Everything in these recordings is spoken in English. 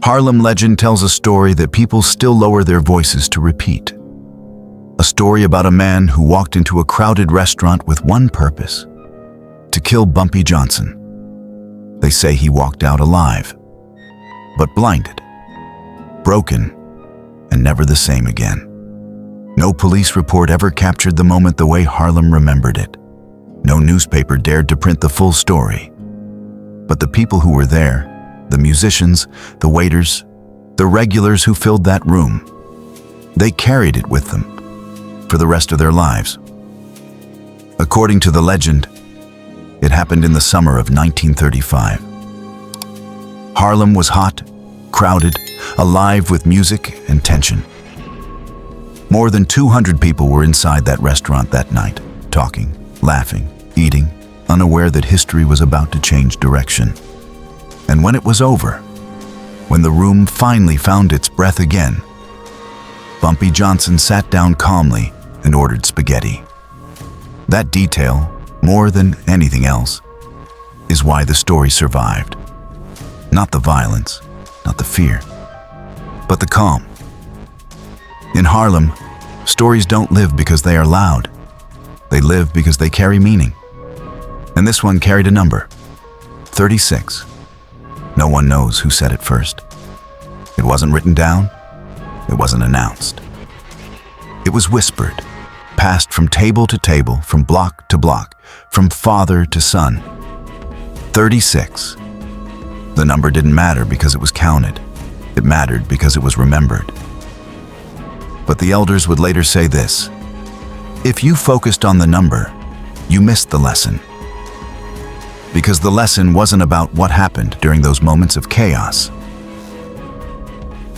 Harlem legend tells a story that people still lower their voices to repeat. A story about a man who walked into a crowded restaurant with one purpose: to kill Bumpy Johnson. They say he walked out alive, but blinded, broken, and never the same again. No police report ever captured the moment the way Harlem remembered it. No newspaper dared to print the full story. But the people who were there, the musicians, the waiters, the regulars who filled that room, they carried it with them for the rest of their lives. According to the legend, it happened in the summer of 1935. Harlem was hot, crowded, alive with music and tension. More than 200 people were inside that restaurant that night, talking, laughing, eating, unaware that history was about to change direction. And when it was over, when the room finally found its breath again, Bumpy Johnson sat down calmly and ordered spaghetti. That detail, more than anything else, is why the story survived. Not the violence, not the fear, but the calm. In Harlem, stories don't live because they are loud. They live because they carry meaning. And this one carried a number: 36. No one knows who said it first. It wasn't written down. It wasn't announced. It was whispered, passed from table to table, from block to block, from father to son. 36. The number didn't matter because it was counted. It mattered because it was remembered. But the elders would later say this: if you focused on the number, you missed the lesson. Because the lesson wasn't about what happened during those moments of chaos.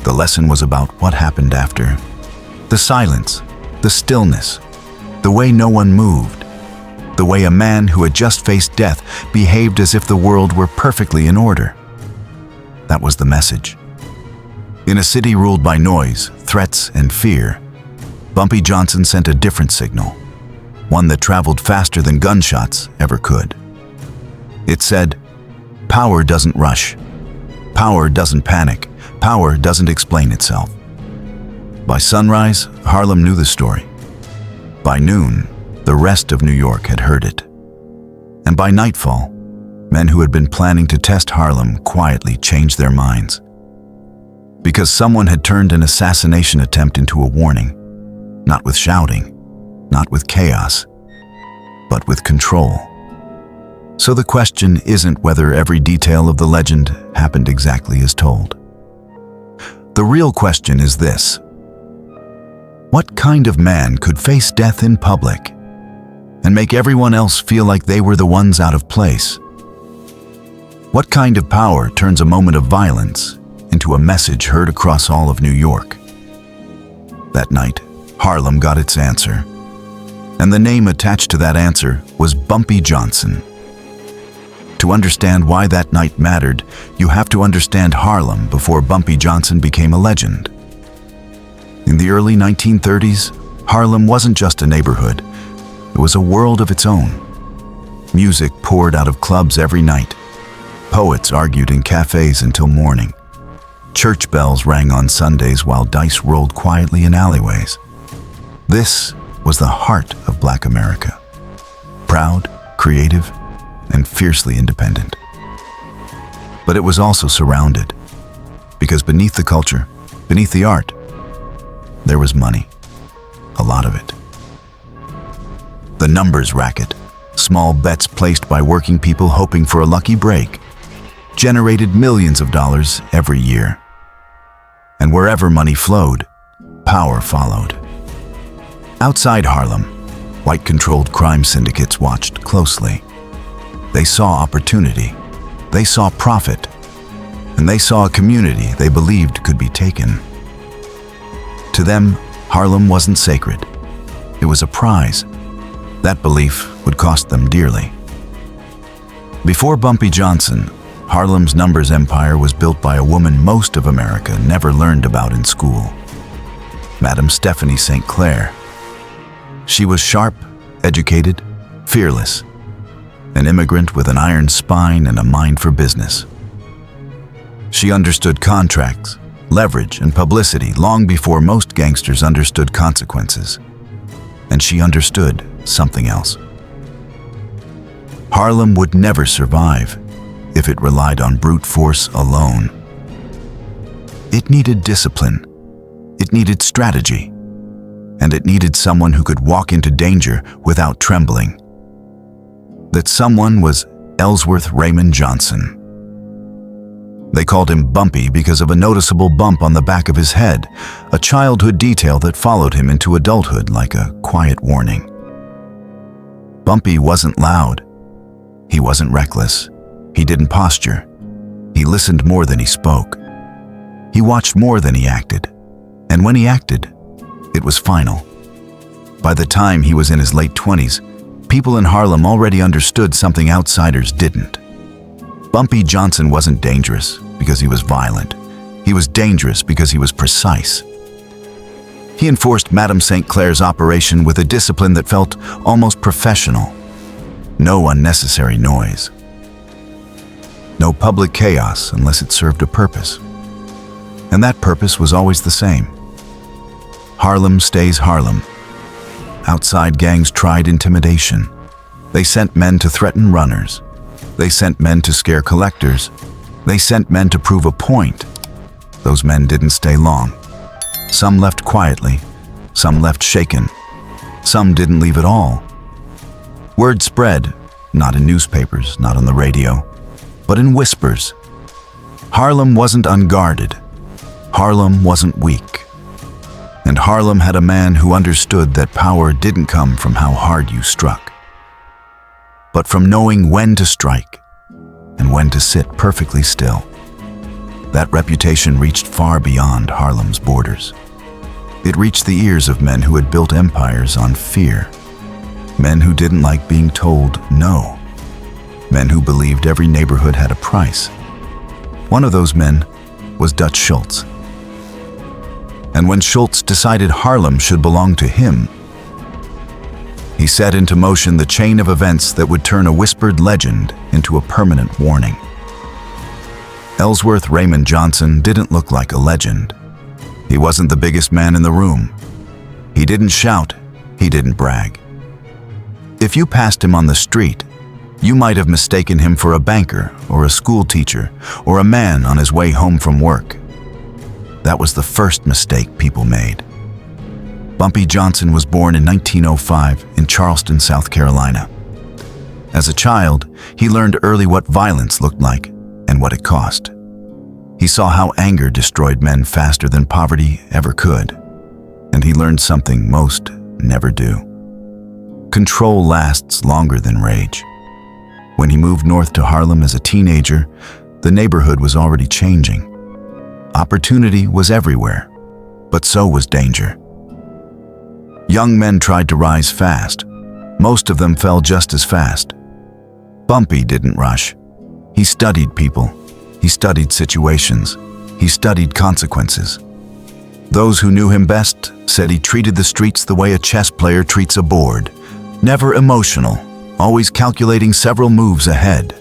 The lesson was about what happened after. The silence, the stillness, the way no one moved, the way a man who had just faced death behaved as if the world were perfectly in order. That was the message. In a city ruled by noise, threats, and fear, Bumpy Johnson sent a different signal, one that traveled faster than gunshots ever could. It said, power doesn't rush. Power doesn't panic. Power doesn't explain itself. By sunrise, Harlem knew the story. By noon, the rest of New York had heard it. And by nightfall, men who had been planning to test Harlem quietly changed their minds. Because someone had turned an assassination attempt into a warning, not with shouting, not with chaos, but with control. So the question isn't whether every detail of the legend happened exactly as told. The real question is this: what kind of man could face death in public and make everyone else feel like they were the ones out of place? What kind of power turns a moment of violence into a message heard across all of New York? That night, Harlem got its answer. And the name attached to that answer was Bumpy Johnson. To understand why that night mattered, you have to understand Harlem before Bumpy Johnson became a legend. In the early 1930s, Harlem wasn't just a neighborhood. It was a world of its own. Music poured out of clubs every night. Poets argued in cafes until morning. Church bells rang on Sundays while dice rolled quietly in alleyways. This was the heart of Black America. Proud, creative, and fiercely independent. But it was also surrounded, because beneath the culture, beneath the art, there was money, a lot of it. The numbers racket, small bets placed by working people hoping for a lucky break, generated millions of dollars every year. And wherever money flowed, power followed. Outside Harlem, white-controlled crime syndicates watched closely. They saw opportunity, they saw profit, and they saw a community they believed could be taken. To them, Harlem wasn't sacred. It was a prize. That belief would cost them dearly. Before Bumpy Johnson, Harlem's numbers empire was built by a woman most of America never learned about in school, Madame Stephanie St. Clair. She was sharp, educated, fearless, an immigrant with an iron spine and a mind for business. She understood contracts, leverage, and publicity long before most gangsters understood consequences. And she understood something else. Harlem would never survive if it relied on brute force alone. It needed discipline, it needed strategy, and it needed someone who could walk into danger without trembling. That someone was Ellsworth Raymond Johnson. They called him Bumpy because of a noticeable bump on the back of his head, a childhood detail that followed him into adulthood like a quiet warning. Bumpy wasn't loud. He wasn't reckless. He didn't posture. He listened more than he spoke. He watched more than he acted. And when he acted, it was final. By the time he was in his late 20s, people in Harlem already understood something outsiders didn't. Bumpy Johnson wasn't dangerous because he was violent. He was dangerous because he was precise. He enforced Madame St. Clair's operation with a discipline that felt almost professional. No unnecessary noise. No public chaos unless it served a purpose. And that purpose was always the same. Harlem stays Harlem. Outside gangs tried intimidation. They sent men to threaten runners. They sent men to scare collectors. They sent men to prove a point. Those men didn't stay long. Some left quietly. Some left shaken. Some didn't leave at all. Word spread, not in newspapers, not on the radio, but in whispers. Harlem wasn't unguarded. Harlem wasn't weak. And Harlem had a man who understood that power didn't come from how hard you struck, but from knowing when to strike and when to sit perfectly still. That reputation reached far beyond Harlem's borders. It reached the ears of men who had built empires on fear, men who didn't like being told no, men who believed every neighborhood had a price. One of those men was Dutch Schultz. And when Schultz decided Harlem should belong to him, he set into motion the chain of events that would turn a whispered legend into a permanent warning. Ellsworth Raymond Johnson didn't look like a legend. He wasn't the biggest man in the room. He didn't shout, he didn't brag. If you passed him on the street, you might have mistaken him for a banker or a school teacher or a man on his way home from work. That was the first mistake people made. Bumpy Johnson was born in 1905 in Charleston, South Carolina. As a child, he learned early what violence looked like and what it cost. He saw how anger destroyed men faster than poverty ever could, and he learned something most never do. Control lasts longer than rage. When he moved north to Harlem as a teenager, the neighborhood was already changing. Opportunity was everywhere, but so was danger. Young men tried to rise fast. Most of them fell just as fast. Bumpy didn't rush. He studied people. He studied situations. He studied consequences. Those who knew him best said he treated the streets the way a chess player treats a board, never emotional, always calculating several moves ahead.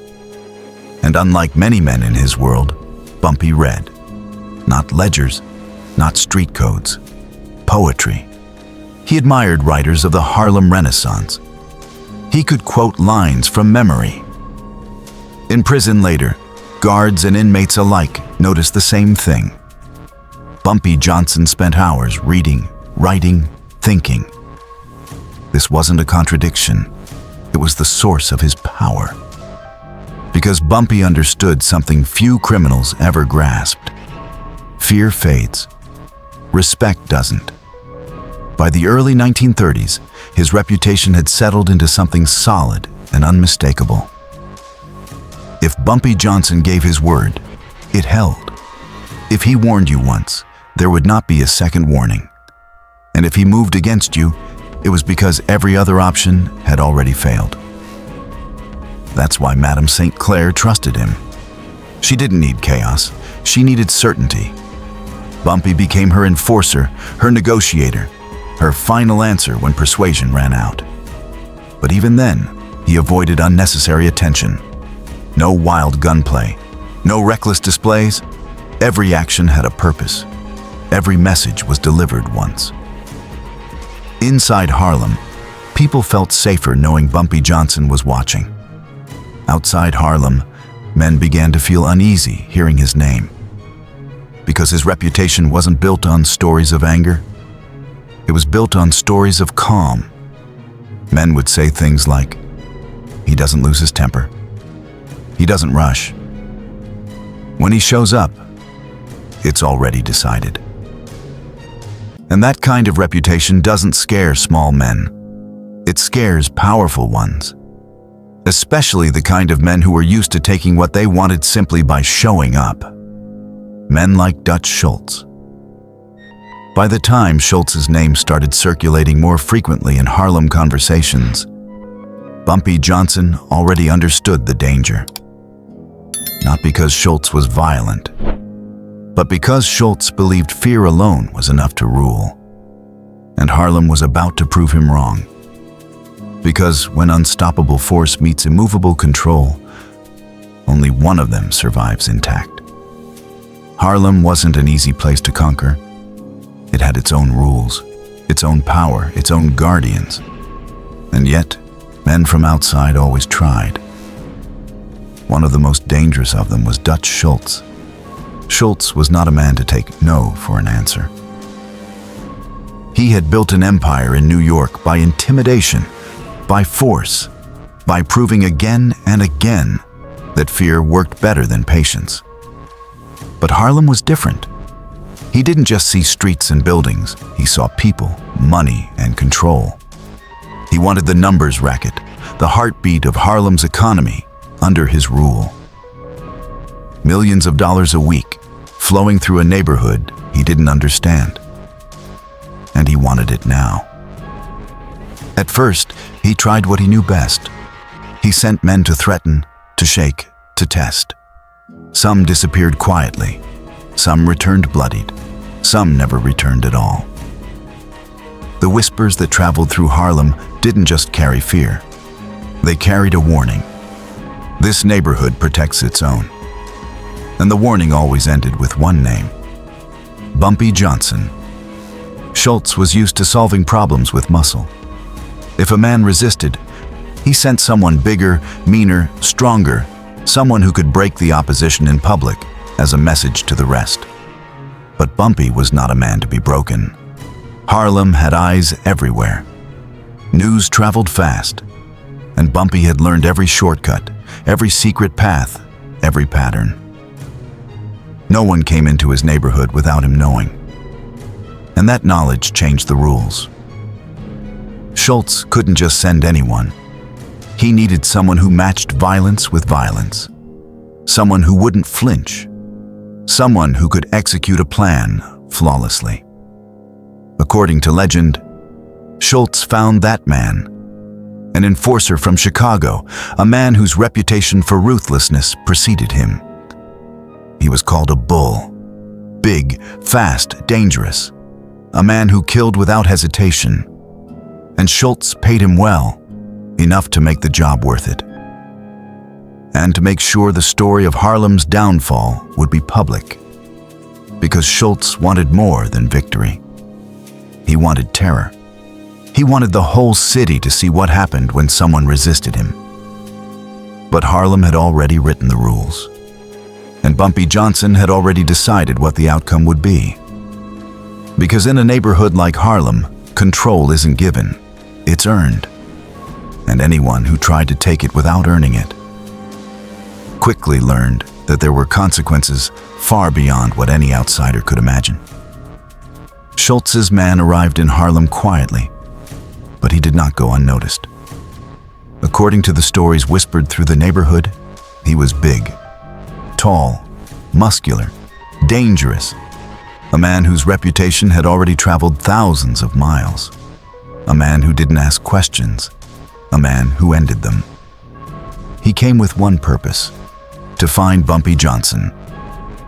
And unlike many men in his world, Bumpy read. Not ledgers, not street codes, poetry. He admired writers of the Harlem Renaissance. He could quote lines from memory. In prison later, guards and inmates alike noticed the same thing. Bumpy Johnson spent hours reading, writing, thinking. This wasn't a contradiction. It was the source of his power. Because Bumpy understood something few criminals ever grasped. Fear fades. Respect doesn't. By the early 1930s, his reputation had settled into something solid and unmistakable. If Bumpy Johnson gave his word, it held. If he warned you once, there would not be a second warning. And if he moved against you, it was because every other option had already failed. That's why Madame St. Clair trusted him. She didn't need chaos. She needed certainty. Bumpy became her enforcer, her negotiator, her final answer when persuasion ran out. But even then, he avoided unnecessary attention. No wild gunplay, no reckless displays, Every action had a purpose. Every message was delivered once. Inside Harlem, people felt safer knowing Bumpy Johnson was watching. Outside Harlem, men began to feel uneasy hearing his name. Because his reputation wasn't built on stories of anger, it was built on stories of calm. Men would say things like, "He doesn't lose his temper. He doesn't rush. When he shows up, it's already decided." And that kind of reputation doesn't scare small men. It scares powerful ones. Especially the kind of men who were used to taking what they wanted simply by showing up. Men like Dutch Schultz. By the time Schultz's name started circulating more frequently in Harlem conversations, Bumpy Johnson already understood the danger. Not because Schultz was violent, but because Schultz believed fear alone was enough to rule. And Harlem was about to prove him wrong. Because when unstoppable force meets immovable control, only one of them survives intact. Harlem wasn't an easy place to conquer. It had its own rules, its own power, its own guardians. And yet, men from outside always tried. One of the most dangerous of them was Dutch Schultz. Schultz was not a man to take no for an answer. He had built an empire in New York by intimidation, by force, by proving again and again that fear worked better than patience. But Harlem was different. He didn't just see streets and buildings, he saw people, money, and control. He wanted the numbers racket, the heartbeat of Harlem's economy, under his rule. Millions of dollars a week, flowing through a neighborhood he didn't understand. And he wanted it now. At first, he tried what he knew best. He sent men to threaten, to shake, to test. Some disappeared quietly. Some returned bloodied. Some never returned at all. The whispers that traveled through Harlem didn't just carry fear. They carried a warning. This neighborhood protects its own. And the warning always ended with one name: Bumpy Johnson. Schultz was used to solving problems with muscle. If a man resisted, he sent someone bigger, meaner, stronger, someone who could break the opposition in public as a message to the rest. But Bumpy was not a man to be broken. Harlem had eyes everywhere. News traveled fast, and Bumpy had learned every shortcut, every secret path, every pattern. No one came into his neighborhood without him knowing. And that knowledge changed the rules. Schultz couldn't just send anyone. He needed someone who matched violence with violence. Someone who wouldn't flinch. Someone who could execute a plan flawlessly. According to legend, Schultz found that man. An enforcer from Chicago, a man whose reputation for ruthlessness preceded him. He was called a bull. Big, fast, dangerous. A man who killed without hesitation. And Schultz paid him well, enough to make the job worth it. And to make sure the story of Harlem's downfall would be public. Because Schultz wanted more than victory. He wanted terror. He wanted the whole city to see what happened when someone resisted him. But Harlem had already written the rules. And Bumpy Johnson had already decided what the outcome would be. Because in a neighborhood like Harlem, control isn't given, it's earned. And anyone who tried to take it without earning it quickly learned that there were consequences far beyond what any outsider could imagine. Schultz's man arrived in Harlem quietly, but he did not go unnoticed. According to the stories whispered through the neighborhood, he was big, tall, muscular, dangerous, a man whose reputation had already traveled thousands of miles, a man who didn't ask questions, a man who ended them. He came with one purpose: to find Bumpy Johnson,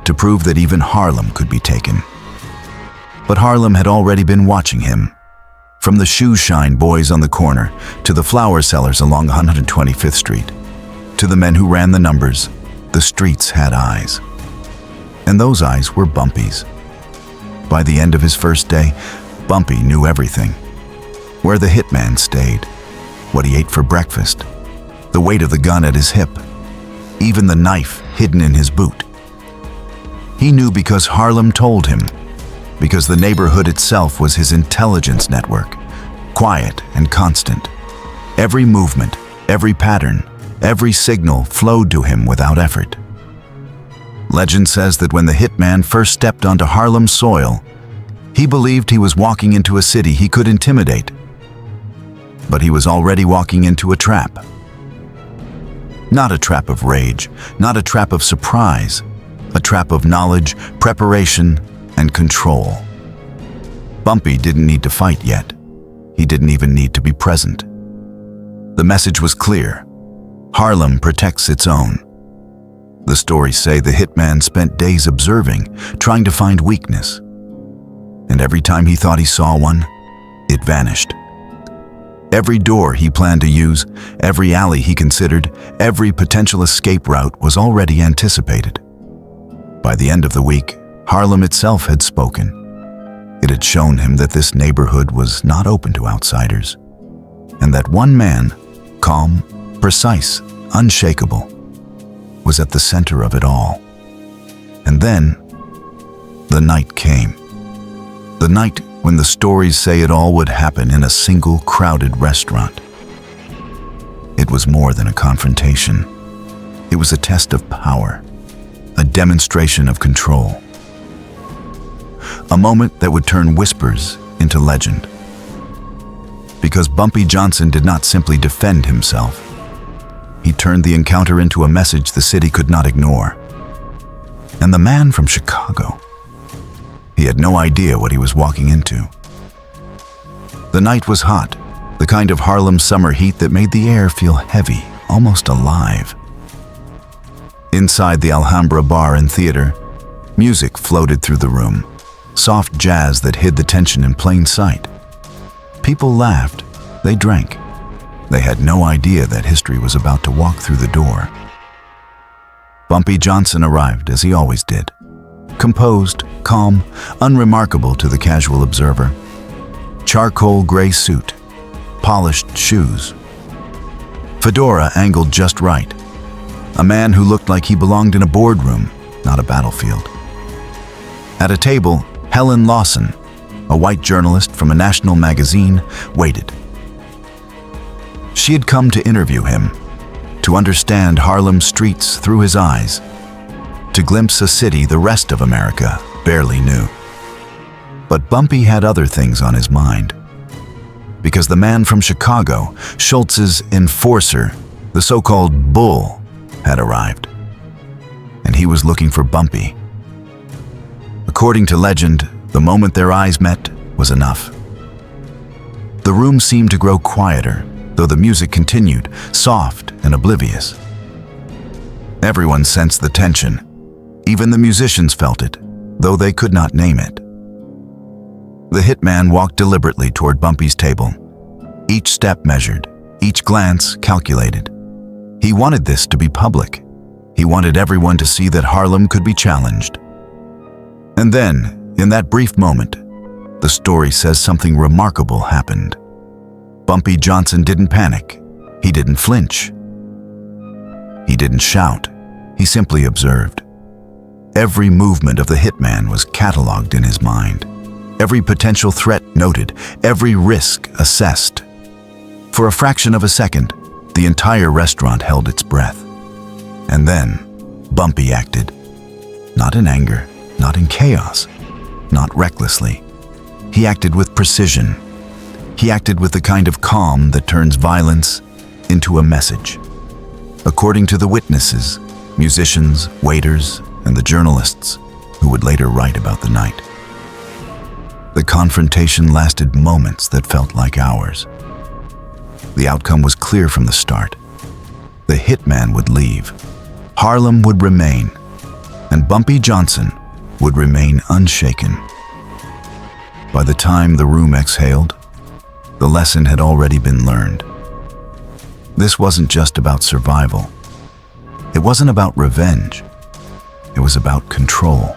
to prove that even Harlem could be taken. But Harlem had already been watching him. From the shoe shine boys on the corner, to the flower sellers along 125th Street, to the men who ran the numbers, the streets had eyes. and those eyes were Bumpy's. By the end of his first day, Bumpy knew everything. Where the hitman stayed, what he ate for breakfast, the weight of the gun at his hip, even the knife hidden in his boot. He knew because Harlem told him, because the neighborhood itself was his intelligence network, quiet and constant. Every movement, every pattern, every signal flowed to him without effort. Legend says that when the hitman first stepped onto Harlem soil, he believed he was walking into a city he could intimidate. But he was already walking into a trap. Not a trap of rage, not a trap of surprise, a trap of knowledge, preparation, and control. Bumpy didn't need to fight yet. He didn't even need to be present. The message was clear. Harlem protects its own. The stories say the hitman spent days observing, trying to find weakness. And every time he thought he saw one, it vanished. Every door he planned to use, every alley he considered, every potential escape route was already anticipated. By the end of the week, Harlem itself had spoken. It had shown him that this neighborhood was not open to outsiders, and that one man, calm, precise, unshakable, was at the center of it all. And then, the night came. The night when the stories say it all would happen in a single crowded restaurant. It was more than a confrontation. It was a test of power, a demonstration of control. A moment that would turn whispers into legend. Because Bumpy Johnson did not simply defend himself. He turned the encounter into a message the city could not ignore. And the man from Chicago, he had no idea what he was walking into. The night was hot, the kind of Harlem summer heat that made the air feel heavy, almost alive. Inside the Alhambra bar and theater, music floated through the room, soft jazz that hid the tension in plain sight. People laughed, they drank. They had no idea that history was about to walk through the door. Bumpy Johnson arrived as he always did. Composed, calm, unremarkable to the casual observer. Charcoal gray suit, polished shoes. Fedora angled just right. A man who looked like he belonged in a boardroom, not a battlefield. At a table, Helen Lawson, a white journalist from a national magazine, waited. She had come to interview him, to understand Harlem streets through his eyes, to glimpse a city the rest of America barely knew. But Bumpy had other things on his mind. Because the man from Chicago, Schultz's enforcer, the so-called bull, had arrived. And he was looking for Bumpy. According to legend, the moment their eyes met was enough. The room seemed to grow quieter, though the music continued, soft and oblivious. Everyone sensed the tension. Even the musicians felt it, though they could not name it. The hitman walked deliberately toward Bumpy's table. Each step measured, each glance calculated. He wanted this to be public. He wanted everyone to see that Harlem could be challenged. And then, in that brief moment, the story says something remarkable happened. Bumpy Johnson didn't panic. He didn't flinch. He didn't shout. He simply observed. Every movement of the hitman was cataloged in his mind. Every potential threat noted, every risk assessed. For a fraction of a second, the entire restaurant held its breath. And then, Bumpy acted. Not in anger, not in chaos, not recklessly. He acted with precision. He acted with the kind of calm that turns violence into a message. According to the witnesses, musicians, waiters, and the journalists who would later write about the night. The confrontation lasted moments that felt like hours. The outcome was clear from the start. The hitman would leave. Harlem would remain. And Bumpy Johnson would remain unshaken. By the time the room exhaled, the lesson had already been learned. This wasn't just about survival. It wasn't about revenge. It was about control.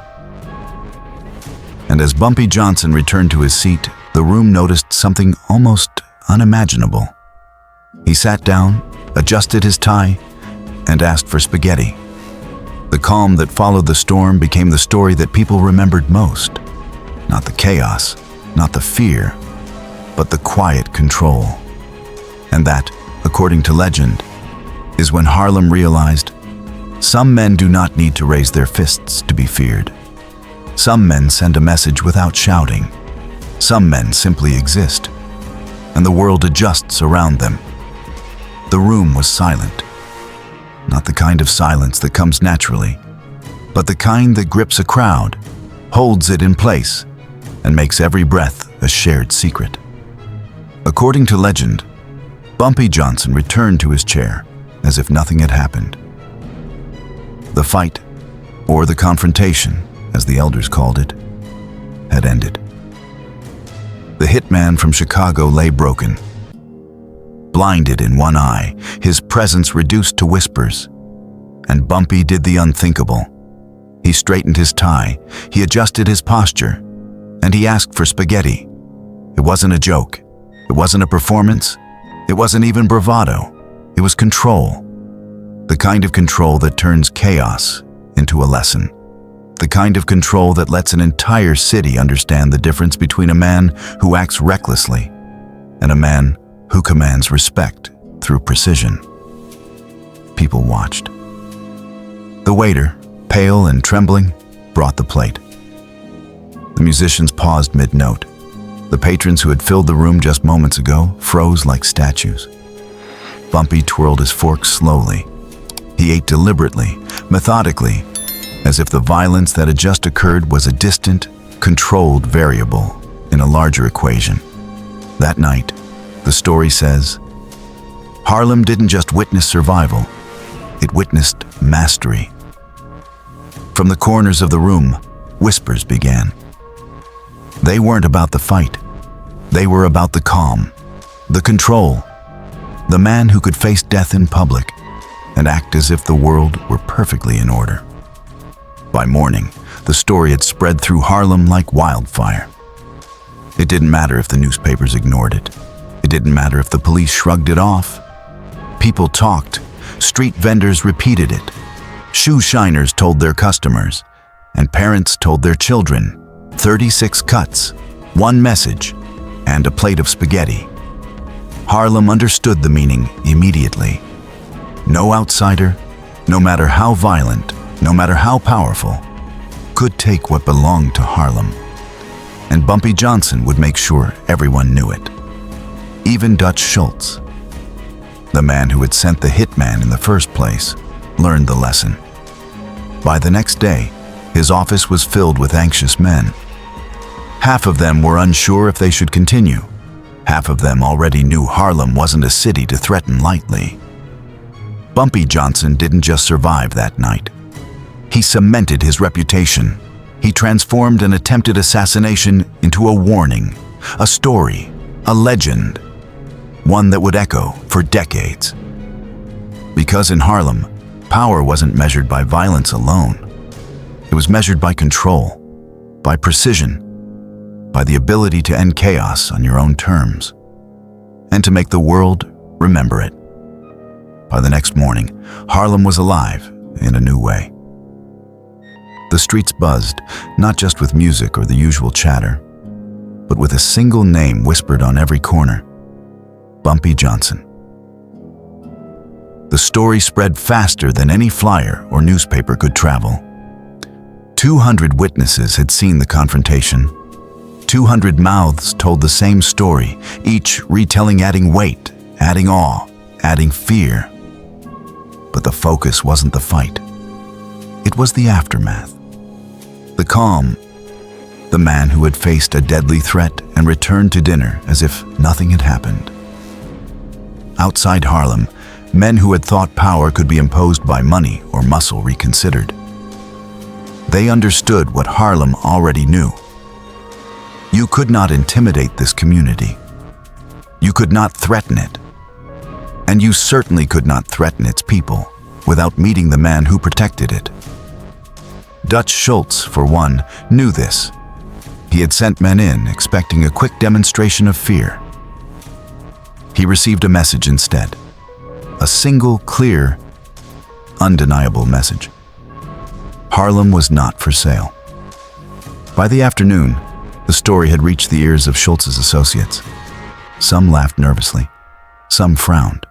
And as Bumpy Johnson returned to his seat, the room noticed something almost unimaginable. He sat down, adjusted his tie, and asked for spaghetti. The calm that followed the storm became the story that people remembered most. Not the chaos, not the fear, but the quiet control. And that, according to legend, is when Harlem realized some men do not need to raise their fists to be feared. Some men send a message without shouting. Some men simply exist, and the world adjusts around them. The room was silent. Not the kind of silence that comes naturally, but the kind that grips a crowd, holds it in place, and makes every breath a shared secret. According to legend, Bumpy Johnson returned to his chair as if nothing had happened. The fight, or the confrontation, as the elders called it, had ended. The hitman from Chicago lay broken. Blinded in one eye, his presence reduced to whispers. And Bumpy did the unthinkable. He straightened his tie, he adjusted his posture, and he asked for spaghetti. It wasn't a joke. It wasn't a performance. It wasn't even bravado. It was control. The kind of control that turns chaos into a lesson. The kind of control that lets an entire city understand the difference between a man who acts recklessly and a man who commands respect through precision. People watched. The waiter, pale and trembling, brought the plate. The musicians paused mid-note. The patrons who had filled the room just moments ago froze like statues. Bumpy twirled his fork slowly. He ate deliberately, methodically, as if the violence that had just occurred was a distant, controlled variable in a larger equation. That night, the story says, Harlem didn't just witness survival, it witnessed mastery. From the corners of the room, whispers began. They weren't about the fight. They were about the calm, the control, the man who could face death in public and act as if the world were perfectly in order. By morning, the story had spread through Harlem like wildfire. It didn't matter if the newspapers ignored it. It didn't matter if the police shrugged it off. People talked. Street vendors repeated it. Shoe shiners told their customers, and parents told their children. 36 cuts, one message, and a plate of spaghetti. Harlem understood the meaning immediately. No outsider, no matter how violent, no matter how powerful, could take what belonged to Harlem. And Bumpy Johnson would make sure everyone knew it. Even Dutch Schultz, the man who had sent the hitman in the first place, learned the lesson. By the next day, his office was filled with anxious men. Half of them were unsure if they should continue. Half of them already knew Harlem wasn't a city to threaten lightly. Bumpy Johnson didn't just survive that night. He cemented his reputation. He transformed an attempted assassination into a warning, a story, a legend, one that would echo for decades. Because in Harlem, power wasn't measured by violence alone. It was measured by control, by precision, by the ability to end chaos on your own terms, and to make the world remember it. By the next morning, Harlem was alive in a new way. The streets buzzed, not just with music or the usual chatter, but with a single name whispered on every corner: Bumpy Johnson. The story spread faster than any flyer or newspaper could travel. 200 witnesses had seen the confrontation. 200 mouths told the same story, each retelling adding weight, adding awe, adding fear. But the focus wasn't the fight. It was the aftermath. The calm. The man who had faced a deadly threat and returned to dinner as if nothing had happened. Outside Harlem, men who had thought power could be imposed by money or muscle reconsidered. They understood what Harlem already knew. You could not intimidate this community. You could not threaten it. And you certainly could not threaten its people without meeting the man who protected it. Dutch Schultz, for one, knew this. He had sent men in, expecting a quick demonstration of fear. He received a message instead. A single, clear, undeniable message. Harlem was not for sale. By the afternoon, the story had reached the ears of Schultz's associates. Some laughed nervously. Some frowned.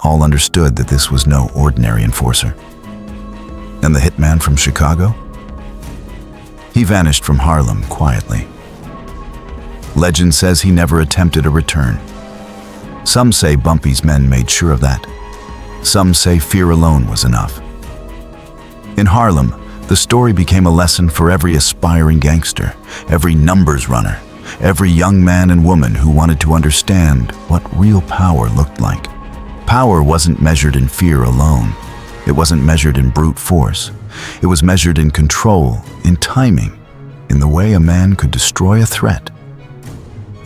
All understood that this was no ordinary enforcer. And the hitman from Chicago? He vanished from Harlem quietly. Legend says he never attempted a return. Some say Bumpy's men made sure of that. Some say fear alone was enough. In Harlem, the story became a lesson for every aspiring gangster, every numbers runner, every young man and woman who wanted to understand what real power looked like. Power wasn't measured in fear alone. It wasn't measured in brute force. It was measured in control, in timing, in the way a man could destroy a threat,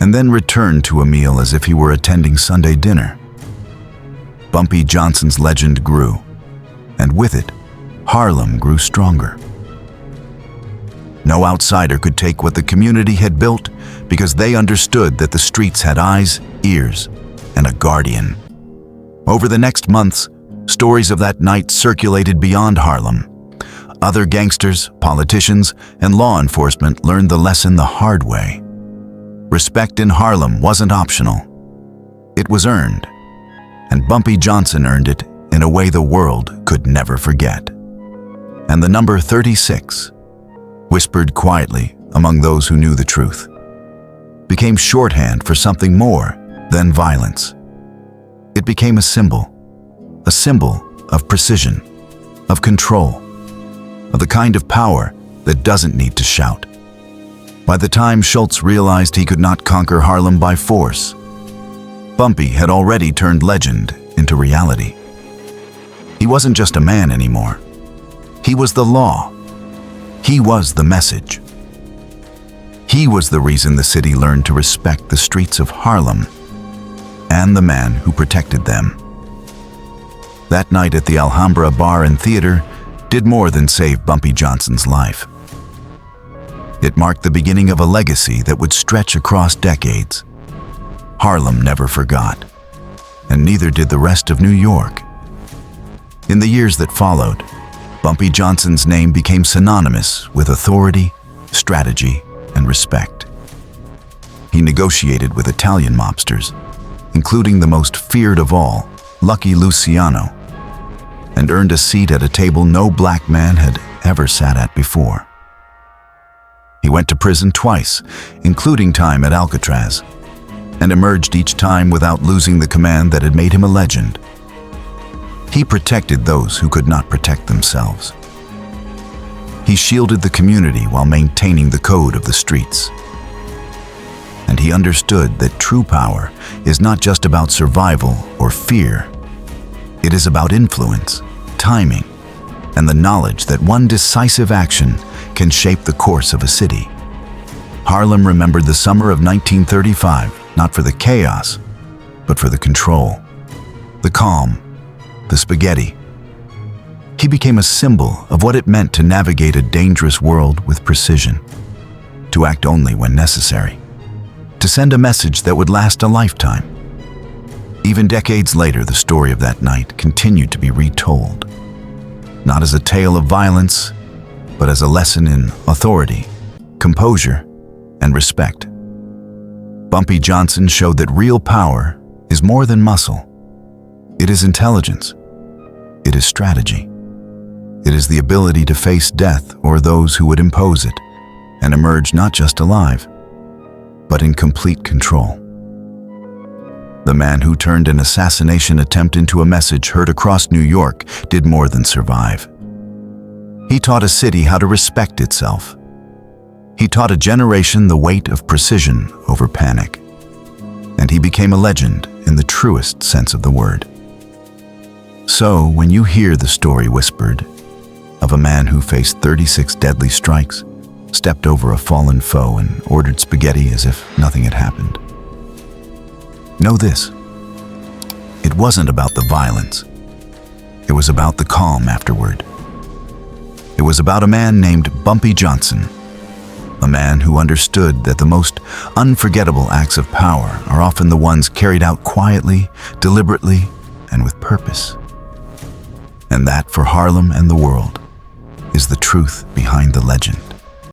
and then return to a meal as if he were attending Sunday dinner. Bumpy Johnson's legend grew, and with it, Harlem grew stronger. No outsider could take what the community had built because they understood that the streets had eyes, ears, and a guardian. Over the next months, stories of that night circulated beyond Harlem. Other gangsters, politicians, and law enforcement learned the lesson the hard way. Respect in Harlem wasn't optional. It was earned, and Bumpy Johnson earned it in a way the world could never forget. And the number 36, whispered quietly among those who knew the truth, became shorthand for something more than violence. It became a symbol of precision, of control, of the kind of power that doesn't need to shout. By the time Schultz realized he could not conquer Harlem by force, Bumpy had already turned legend into reality. He wasn't just a man anymore. He was the law. He was the message. He was the reason the city learned to respect the streets of Harlem and the man who protected them. That night at the Alhambra bar and theater did more than save Bumpy Johnson's life. It marked the beginning of a legacy that would stretch across decades. Harlem never forgot, and neither did the rest of New York. In the years that followed, Bumpy Johnson's name became synonymous with authority, strategy, and respect. He negotiated with Italian mobsters, including the most feared of all, Lucky Luciano, and earned a seat at a table no black man had ever sat at before. He went to prison twice, including time at Alcatraz, and emerged each time without losing the command that had made him a legend. He protected those who could not protect themselves. He shielded the community while maintaining the code of the streets. And he understood that true power is not just about survival or fear. It is about influence, timing, and the knowledge that one decisive action can shape the course of a city. Harlem remembered the summer of 1935, not for the chaos, but for the control, the calm, the spaghetti. He became a symbol of what it meant to navigate a dangerous world with precision, to act only when necessary, to send a message that would last a lifetime. Even decades later, the story of that night continued to be retold, not as a tale of violence, but as a lesson in authority, composure, and respect. Bumpy Johnson showed that real power is more than muscle. It is intelligence. It is strategy. It is the ability to face death or those who would impose it and emerge not just alive, but in complete control. The man who turned an assassination attempt into a message heard across New York did more than survive. He taught a city how to respect itself. He taught a generation the weight of precision over panic. And he became a legend in the truest sense of the word. So, when you hear the story whispered of a man who faced 36 deadly strikes, stepped over a fallen foe, and ordered spaghetti as if nothing had happened, know this: it wasn't about the violence. It was about the calm afterward. It was about a man named Bumpy Johnson, A man who understood that the most unforgettable acts of power are often the ones carried out quietly, deliberately, and with purpose. And that, for Harlem and the world, is the truth behind the legend.